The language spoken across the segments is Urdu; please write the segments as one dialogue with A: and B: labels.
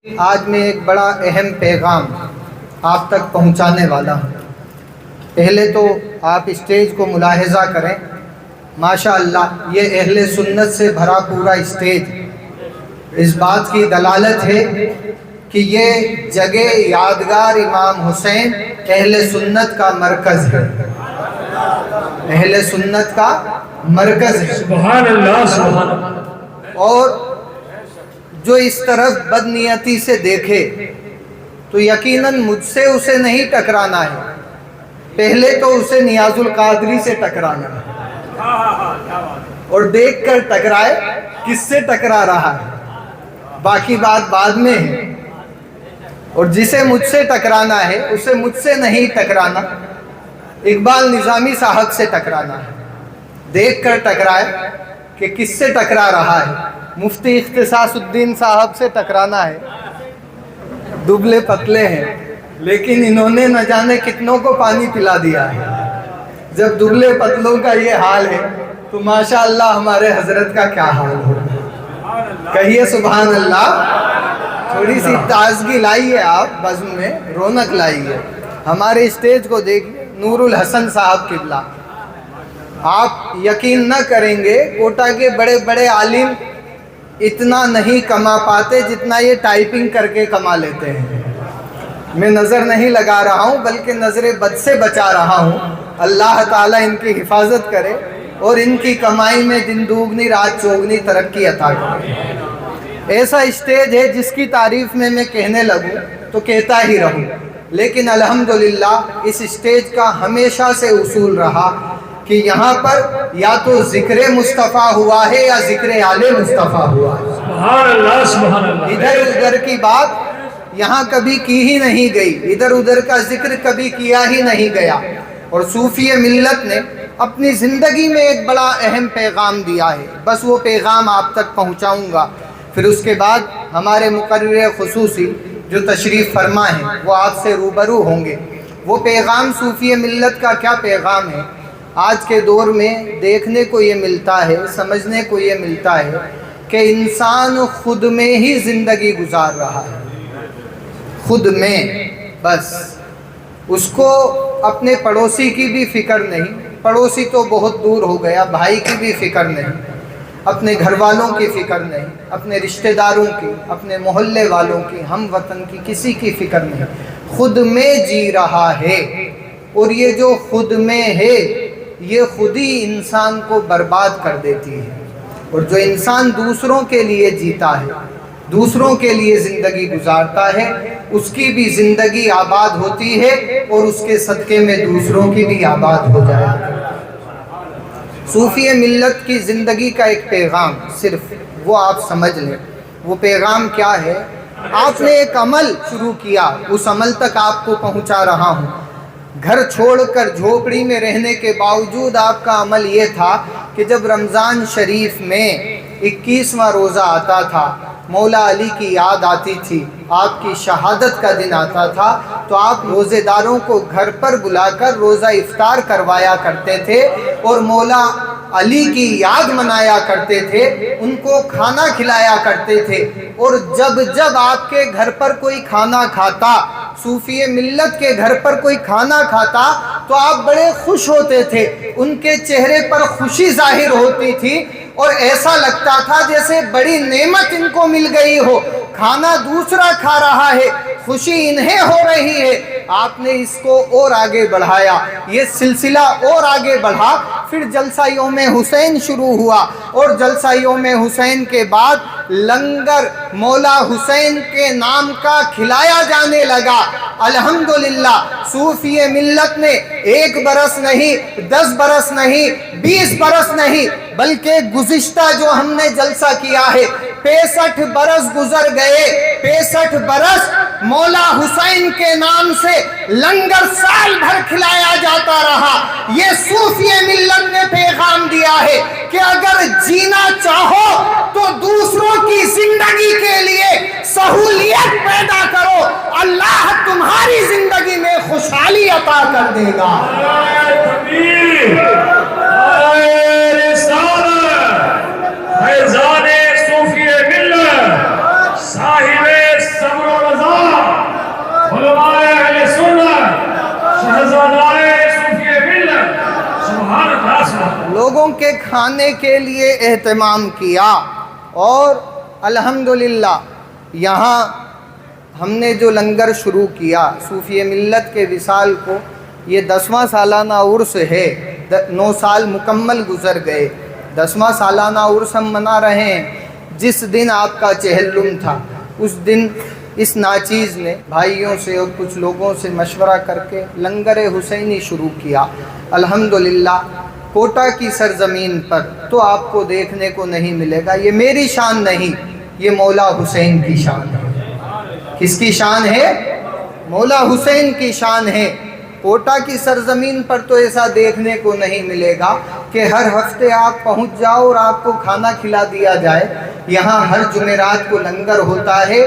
A: آج میں ایک بڑا اہم پیغام آپ تک پہنچانے والا ہوں۔ پہلے تو آپ اسٹیج کو ملاحظہ کریں، ماشاءاللہ یہ اہل سنت سے بھرا پورا اسٹیج اس بات کی دلالت ہے کہ یہ جگہ یادگار امام حسین اہل سنت کا مرکز ہے، اہل سنت کا مرکز ہے۔
B: سبحان اللہ سبحان اللہ۔
A: اور جو اس طرف بدنیتی سے دیکھے تو یقیناً مجھ سے اسے نہیں ٹکرانا ہے، پہلے تو اسے نیاز القادری سے ٹکرانا ہے، اور دیکھ کر ٹکرائے کس سے ٹکرا رہا ہے، باقی بات بعد میں ہے۔ اور جسے مجھ سے ٹکرانا ہے اسے مجھ سے نہیں ٹکرانا، اقبال نظامی صاحب سے ٹکرانا ہے۔ دیکھ کر ٹکرائے کہ کس سے ٹکرا رہا ہے، مفتی اختصاص الدین صاحب سے ٹکرانا ہے، دبلے پتلے ہیں لیکن انہوں نے نہ جانے کتنوں کو پانی پلا دیا ہے۔ جب دبلے پتلوں کا یہ حال ہے تو ماشاءاللہ ہمارے حضرت کا کیا حال ہوگا، کہیے سبحان اللہ۔ تھوڑی سی تازگی لائیے آپ بزم میں، رونق لائیے۔ ہمارے اسٹیج کو دیکھیے، نور الحسن صاحب قبلہ، آپ یقین نہ کریں گے کوٹا کے بڑے بڑے عالم اتنا نہیں کما پاتے جتنا یہ ٹائپنگ کر کے کما لیتے ہیں۔ میں نظر نہیں لگا رہا ہوں بلکہ نظر بد سے بچا رہا ہوں۔ اللہ تعالیٰ ان کی حفاظت کرے اور ان کی کمائی میں دن دوگنی رات چوگنی ترقی عطا کرے۔ ایسا اسٹیج ہے جس کی تعریف میں کہنے لگوں تو کہتا ہی رہوں، لیکن الحمدللہ اس اسٹیج کا ہمیشہ سے اصول رہا کہ یہاں پر یا تو ذکر مصطفیٰ ہوا ہے یا ذکر آل مصطفیٰ ہوا ہے۔
B: سبحان اللہ سبحان اللہ۔
A: ادھر ادھر کی بات یہاں کبھی کی ہی نہیں گئی، ادھر ادھر کا ذکر کبھی کیا ہی نہیں گیا۔ اور صوفی ملت نے اپنی زندگی میں ایک بڑا اہم پیغام دیا ہے، بس وہ پیغام آپ تک پہنچاؤں گا، پھر اس کے بعد ہمارے مقرر خصوصی جو تشریف فرما ہیں وہ آپ سے روبرو ہوں گے۔ وہ پیغام صوفی ملت کا کیا پیغام ہے؟ آج کے دور میں دیکھنے کو یہ ملتا ہے، سمجھنے کو یہ ملتا ہے کہ انسان خود میں ہی زندگی گزار رہا ہے، خود میں، بس اس کو اپنے پڑوسی کی بھی فکر نہیں، پڑوسی تو بہت دور ہو گیا، بھائی کی بھی فکر نہیں، اپنے گھر والوں کی فکر نہیں، اپنے رشتہ داروں کی، اپنے محلے والوں کی، ہم وطن کی، کسی کی فکر نہیں، خود میں جی رہا ہے۔ اور یہ جو خود میں ہے یہ خود ہی انسان کو برباد کر دیتی ہے۔ اور جو انسان دوسروں کے لیے جیتا ہے، دوسروں کے لیے زندگی گزارتا ہے، اس کی بھی زندگی آباد ہوتی ہے اور اس کے صدقے میں دوسروں کی بھی آباد ہو جائے۔ صوفی ملت کی زندگی کا ایک پیغام صرف وہ آپ سمجھ لیں، وہ پیغام کیا ہے؟ آپ نے ایک عمل شروع کیا، اس عمل تک آپ کو پہنچا رہا ہوں۔ گھر چھوڑ کر جھوپڑی میں رہنے کے باوجود آپ کا عمل یہ تھا کہ جب رمضان شریف میں 21واں روزہ آتا تھا، مولا علی کی یاد آتی تھی، آپ کی شہادت کا دن آتا تھا، تو آپ روزے داروں کو گھر پر بلا کر روزہ افطار کروایا کرتے تھے اور مولا علی کی یاد منایا کرتے تھے، ان کو کھانا کھلایا کرتے تھے۔ اور جب جب آپ کے گھر پر کوئی کھانا کھاتا، صوفی ملت کے گھر پر کوئی کھانا کھاتا تو آپ بڑے خوش ہوتے تھے، ان کے چہرے پر خوشی ظاہر ہوتی تھی اور ایسا لگتا تھا جیسے بڑی نعمت ان کو مل گئی ہو، کھانا دوسرا کھا رہا ہے، خوشی انہیں ہو رہی ہے۔ آپ نے اس کو اور آگے بڑھایا، یہ سلسلہ اور آگے بڑھا، پھر جلسہ یوم حسین شروع ہوا اور جلسہ یوم حسین کے بعد لنگر مولا حسین کے نام کا کھلایا جانے لگا۔ الحمدللہ صوفی ملت نے 1 برس نہیں، 10 برس نہیں، 20 برس نہیں، بلکہ گزشتہ جو ہم نے جلسہ کیا ہے 65 برس گزر گئے، 65 برس مولا حسین کے نام سے لنگر سال بھر کھلایا جاتا رہا۔ یہ صوفی ملت نے پیغام دیا ہے کہ اگر جینا چاہو تو دوسروں کی زندگی کے لیے سہولیت پیدا کرو، اللہ تمہاری زندگی میں خوشحالی عطا کر دے گا۔
B: فیضان صوفی ملت صاحب
A: کے کھانے کے لیے اہتمام کیا، اور الحمدللہ یہاں ہم نے جو لنگر شروع کیا صوفی ملت کے وصال کو، یہ 10واں سالانہ عرس ہے، 9 سال مکمل گزر گئے، 10واں سالانہ عرس ہم منا رہے ہیں۔ جس دن آپ کا چہلم تھا اس دن اس ناچیز نے بھائیوں سے اور کچھ لوگوں سے مشورہ کر کے لنگر حسینی شروع کیا۔ الحمدللہ کوٹا کی سرزمین پر تو آپ کو دیکھنے کو نہیں ملے گا، یہ میری شان نہیں، یہ مولا حسین کی شان ہے۔ کس کی شان ہے؟ مولا حسین کی شان ہے۔ کوٹا کی سرزمین پر تو ایسا دیکھنے کو نہیں ملے گا کہ ہر ہفتے آپ پہنچ جاؤ اور آپ کو کھانا کھلا دیا جائے۔ یہاں ہر جمعرات کو لنگر ہوتا ہے۔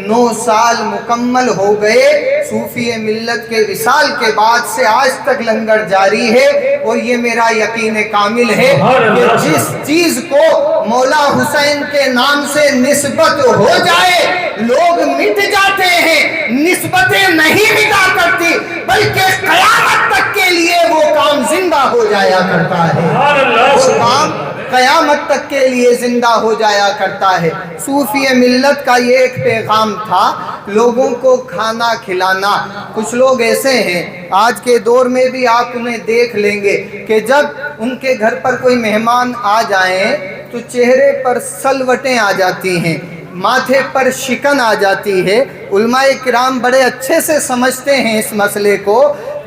A: 9 سال مکمل ہو گئے صوفی ملت کے وصال کے بعد سے آج تک لنگر جاری ہے، اور یہ میرا یقین کامل ہے کہ جس چیز کو مولا حسین کے نام سے نسبت ہو جائے لوگ مٹ جاتے ہیں، نسبتیں نہیں مٹا کرتی بلکہ قیامت تک کے لیے وہ کام زندہ ہو جایا کرتا ہے، وہ کام قیامت تک کے لیے زندہ ہو جایا کرتا ہے۔ صوفی ملت کا یہ ایک پیغام تھا، لوگوں کو کھانا کھلانا۔ کچھ لوگ ایسے ہیں آج کے دور میں بھی آپ انہیں دیکھ لیں گے کہ جب ان کے گھر پر کوئی مہمان آ جائیں تو چہرے پر سلوٹیں آ جاتی ہیں، ماتھے پر شکن آ جاتی ہے۔ علماء کرام بڑے اچھے سے سمجھتے ہیں اس مسئلے کو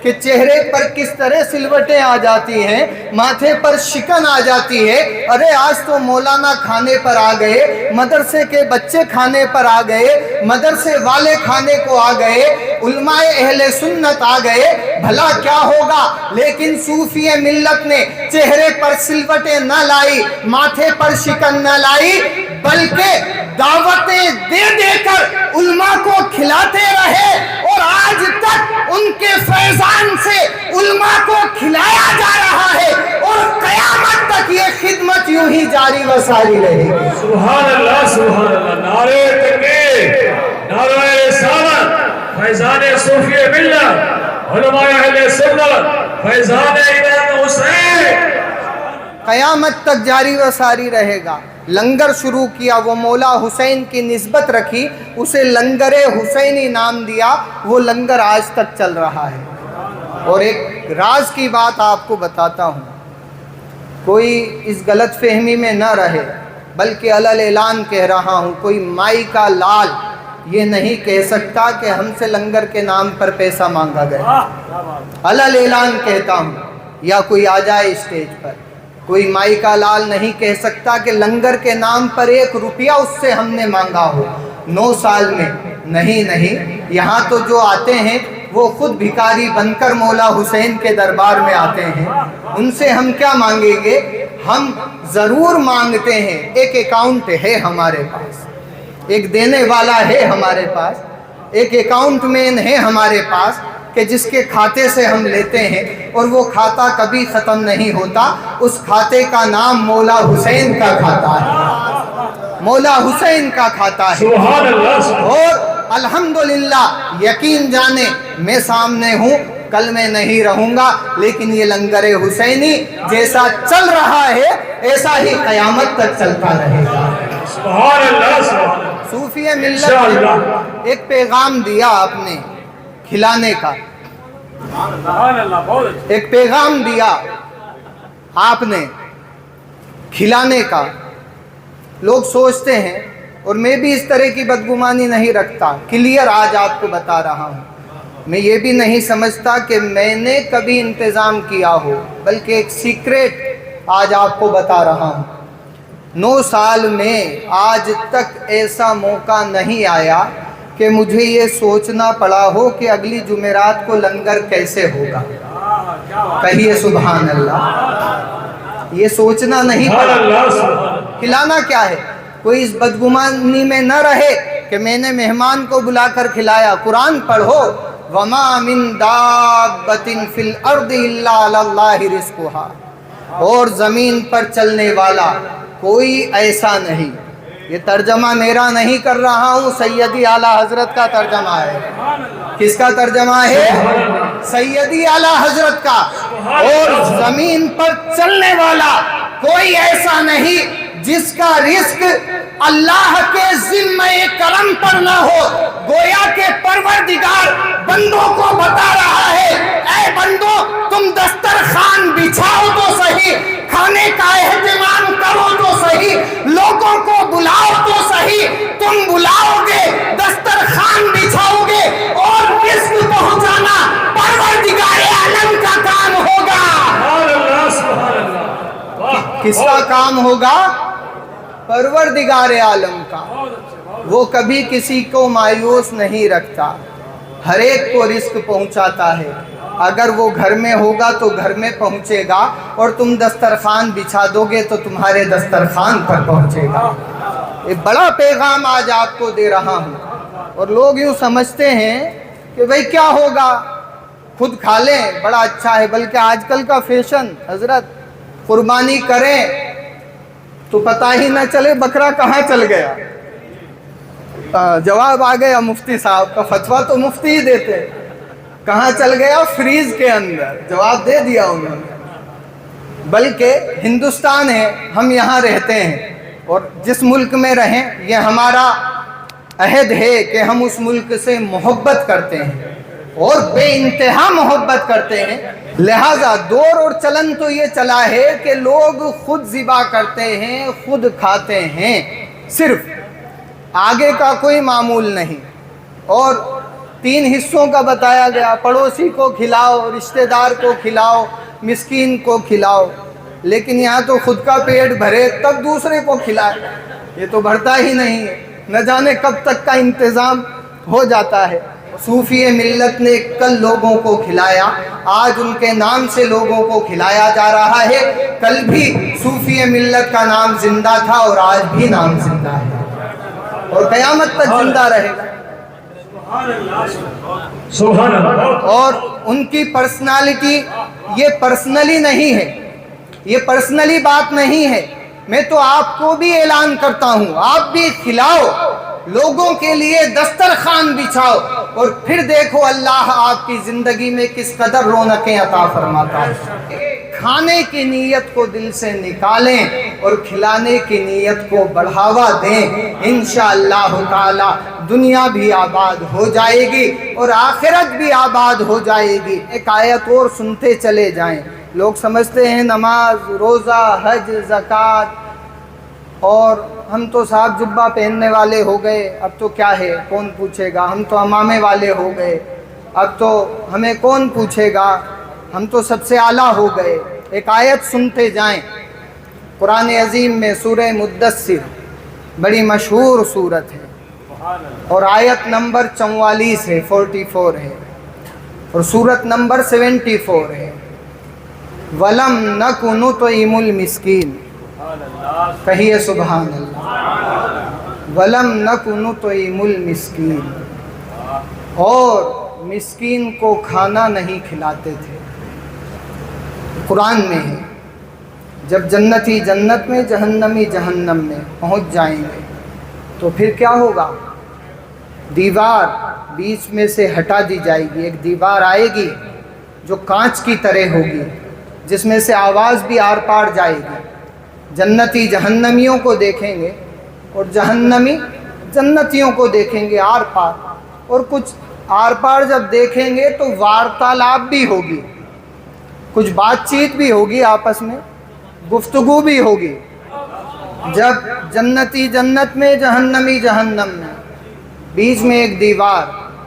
A: کہ چہرے پر کس طرح سلوٹیں آ جاتی ہیں، ماتھے پر شکن آ جاتی ہے۔ ارے آج تو مولانا کھانے پر آ گئے، مدرسے کے بچے کھانے پر آ گئے، مدرسے والے کھانے کو آ گئے، علماء اہل سنت آ گئے، بھلا کیا ہوگا؟ لیکن صوفی ملت نے چہرے پر سلوٹیں نہ لائی، ماتھے پر شکن نہ لائی، بلکہ دعوتیں دے دے کر علماء کو کھلاتے رہے، اور آج تک ان کے فیضان سے علماء کو کھلایا جا رہا ہے، اور قیامت تک یہ خدمت یوں ہی جاری و ساری رہے گی۔
B: سبحان اللہ، سبحان اللہ، نعرہ تکبیر، نعرہ رسالت، فیضان صوفی ملت، علماء اہل سنت، فیضان امام حسین
A: قیامت تک جاری و ساری رہے گا۔ لنگر شروع کیا، وہ مولا حسین کی نسبت رکھی، اسے لنگر حسینی نام دیا، وہ لنگر آج تک چل رہا ہے۔ اور ایک راز کی بات آپ کو بتاتا ہوں، کوئی اس غلط فہمی میں نہ رہے، بلکہ علل اعلان کہہ رہا ہوں، کوئی مائی کا لال یہ نہیں کہہ سکتا کہ ہم سے لنگر کے نام پر پیسہ مانگا گیا۔ علل اعلان کہتا ہوں، یا کوئی آ جائے اسٹیج پر، کوئی مائی کا لال نہیں کہہ سکتا کہ لنگر کے نام پر 1 روپیہ اس سے ہم نے مانگا ہو 9 سال میں۔ نہیں، یہاں تو جو آتے ہیں وہ خود بھکاری بن کر مولا حسین کے دربار میں آتے ہیں، ان سے ہم کیا مانگیں گے؟ ہم ضرور مانگتے ہیں، ایک اکاؤنٹ ہے ہمارے پاس، ایک دینے والا ہے ہمارے پاس، ایک اکاؤنٹ مین ہے ہمارے پاس کہ جس کے کھاتے سے ہم لیتے ہیں، اور وہ کھاتا کبھی ختم نہیں ہوتا۔ اس کھاتے کا نام مولا حسین کا کھاتا ہے، مولا حسین کا کھاتا ہے۔
B: سبحان اللہ،
A: اور الحمدللہ یقین جانے میں سامنے ہوں، کل میں نہیں رہوں گا، لیکن یہ لنگر حسینی جیسا چل رہا ہے ایسا ہی قیامت تک چلتا رہے گا۔
B: سبحان اللہ، سبحان اللہ،
A: صوفی ملت نے ایک پیغام دیا آپ نے کھلانے کا، ایک پیغام دیا آپ نے کھلانے کا۔ لوگ سوچتے ہیں، اور میں بھی اس طرح کی بدگمانی نہیں رکھتا، کلیئر آج آپ کو بتا رہا ہوں، میں یہ بھی نہیں سمجھتا کہ میں نے کبھی انتظام کیا ہو، بلکہ ایک سیکریٹ آج آپ کو بتا رہا ہوں۔ 9 سال میں آج تک ایسا موقع نہیں آیا کہ مجھے یہ سوچنا پڑا ہو کہ اگلی جمعرات کو لنگر کیسے ہوگا۔ کہیے سبحان اللہ، یہ سوچنا نہیں پڑا۔ کھلانا کیا ہے؟ کوئی اس بدگمانی میں نہ رہے کہ میں نے مہمان کو بلا کر کھلایا۔ قرآن پڑھو، وَمَا مِن دَابَّةٍ فِي الْأَرْضِ إِلَّا عَلَى اللَّهِ رِزْقُهَا، اور زمین پر چلنے والا کوئی ایسا نہیں۔ یہ ترجمہ میرا نہیں کر رہا ہوں، سیدی اعلیٰ حضرت کا ترجمہ ہے۔ کس کا ترجمہ ہے؟ سیدی اعلیٰ حضرت کا۔ اور زمین پر چلنے والا کوئی ایسا نہیں جس کا رزق اللہ کے ذمہ کرم پر نہ ہو۔ گویا کہ پروردگار بندوں کو بتا رہا ہے، اے بندو تم دسترخوان بچھاؤ تو صحیح، کھانے کا اہتمام کرو تو صحیح، لوگوں کو بلاؤ تو صحیح، تم بلاؤ گے، دسترخوان بچھاؤ گے اور رزق پہنچانا پروردگار عالم کا کام ہوگا۔
B: سبحان اللہ، سبحان اللہ، واہ،
A: کس کا کام ہوگا؟ پروردگار عالم کا۔ وہ کبھی کسی کو مایوس نہیں رکھتا، ہر ایک کو رزق پہنچاتا ہے۔ اگر وہ گھر میں ہوگا تو گھر میں پہنچے گا، اور تم دسترخوان بچھا دو گے تو تمہارے دسترخوان پر پہنچے گا۔ ایک بڑا پیغام آج آپ کو دے رہا ہوں، اور لوگ یوں سمجھتے ہیں کہ بھئی کیا ہوگا، خود کھا لیں بڑا اچھا ہے، بلکہ آج کل کا فیشن حضرت قربانی کریں تو پتہ ہی نہ چلے بکرا کہاں چل گیا۔ جواب آ گیا مفتی صاحب کا، فتویٰ تو مفتی ہی دیتے، کہاں چل گیا؟ فریز کے اندر، جواب دے دیا انہوں نے۔ بلکہ ہندوستان ہے، ہم یہاں رہتے ہیں، اور جس ملک میں رہیں یہ ہمارا عہد ہے کہ ہم اس ملک سے محبت کرتے ہیں اور بے انتہا محبت کرتے ہیں۔ لہٰذا دور اور چلن تو یہ چلا ہے کہ لوگ خود ذبح کرتے ہیں، خود کھاتے ہیں، صرف آگے کا کوئی معمول نہیں۔ اور 3 حصوں کا بتایا گیا، پڑوسی کو کھلاؤ، رشتہ دار کو کھلاؤ، مسکین کو کھلاؤ، لیکن یہاں تو خود کا پیٹ بھرے تب دوسرے کو کھلائے، یہ تو بھرتا ہی نہیں ہے، نہ جانے کب تک کا انتظام ہو جاتا ہے۔ صوفی ملت نے کل لوگوں کو کھلایا، آج ان کے نام سے لوگوں کو کھلایا جا رہا ہے، کل بھی صوفی ملت کا نام زندہ تھا اور آج بھی نام زندہ ہے اور قیامت تک زندہ رہے گا۔
B: سبحان اللہ،
A: اور ان کی پرسنالٹی یہ پرسنلی نہیں ہے، یہ پرسنلی بات نہیں ہے۔ میں تو آپ کو بھی اعلان کرتا ہوں، آپ بھی کھلاؤ، لوگوں کے لیے دسترخوان بچھاؤ، اور پھر دیکھو اللہ آپ کی زندگی میں کس قدر رونقیں عطا فرماتا ہے۔ کھانے کی نیت کو دل سے نکالیں اور کھلانے کی نیت کو بڑھاوا دیں، انشاءاللہ تعالی دنیا بھی آباد ہو جائے گی اور آخرت بھی آباد ہو جائے گی۔ ایک آیت اور سنتے چلے جائیں۔ لوگ سمجھتے ہیں نماز، روزہ، حج، زکوٰۃ، اور ہم تو صاحب جبہ پہننے والے ہو گئے، اب تو کیا ہے، کون پوچھے گا، ہم تو امامے والے ہو گئے، اب تو ہمیں کون پوچھے گا، ہم تو سب سے اعلیٰ ہو گئے۔ ایک آیت سنتے جائیں، قرآن عظیم میں سورہ مدثر، بڑی مشہور سورت ہے، اور آیت نمبر 44 ہے، 44 ہے، اور سورت نمبر 74 ہے۔ وَلَمْ نَكُ نُطْعِمُ الْمِسْكِينَ، کہیے سبحان اللہ۔ وَلَمْ نَكُ نُطْعِمُ الْمِسْكِينَ، اور مسکین کو کھانا نہیں کھلاتے تھے۔ قرآن میں ہے، جب جنتی جنت میں، جہنمی جہنم میں پہنچ جائیں گے تو پھر کیا ہوگا؟ دیوار بیچ میں سے ہٹا دی جائے گی، ایک دیوار آئے گی جو کانچ کی طرح ہوگی، جس میں سے آواز بھی آر پار جائے گی۔ جنتی جہنمیوں کو دیکھیں گے اور جہنمی جنتیوں کو دیکھیں گے آر پار، اور کچھ آر پار جب دیکھیں گے تو وارتالاب بھی ہوگی، کچھ بات چیت بھی ہوگی، آپس میں گفتگو بھی ہوگی۔ جب جنتی جنت میں، جہنمی جہنم میں، بیچ میں ایک دیوار،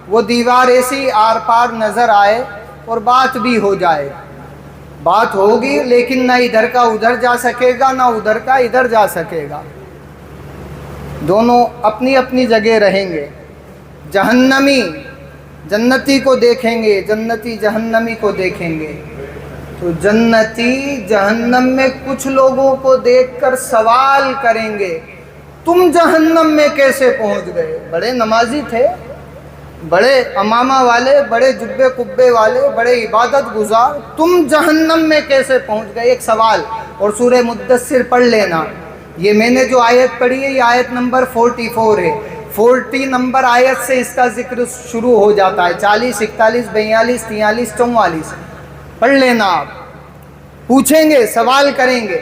A: وہ دیوار ایسی آر پار نظر آئے اور بات بھی ہو جائے، بات ہوگی لیکن نہ ادھر کا ادھر جا سکے گا، نہ ادھر کا ادھر جا سکے گا، دونوں اپنی اپنی جگہ رہیں گے۔ جہنمی جنتی کو دیکھیں گے، جنتی جہنمی کو دیکھیں گے، تو جنتی جہنم میں کچھ لوگوں کو دیکھ کر سوال کریں گے، تم جہنم میں کیسے پہنچ گئے؟ بڑے نمازی تھے، بڑے امامہ والے، بڑے جبے قبے والے، بڑے عبادت گزار، تم جہنم میں کیسے پہنچ گئے؟ ایک سوال۔ اور سورہ مدثر پڑھ لینا، یہ میں نے جو آیت پڑھی ہے یہ آیت نمبر 44 ہے، 40 نمبر آیت سے اس کا ذکر شروع ہو جاتا ہے، 40، 41، 42، 43، 44 پڑھ لینا۔ آپ پوچھیں گے، سوال کریں گے،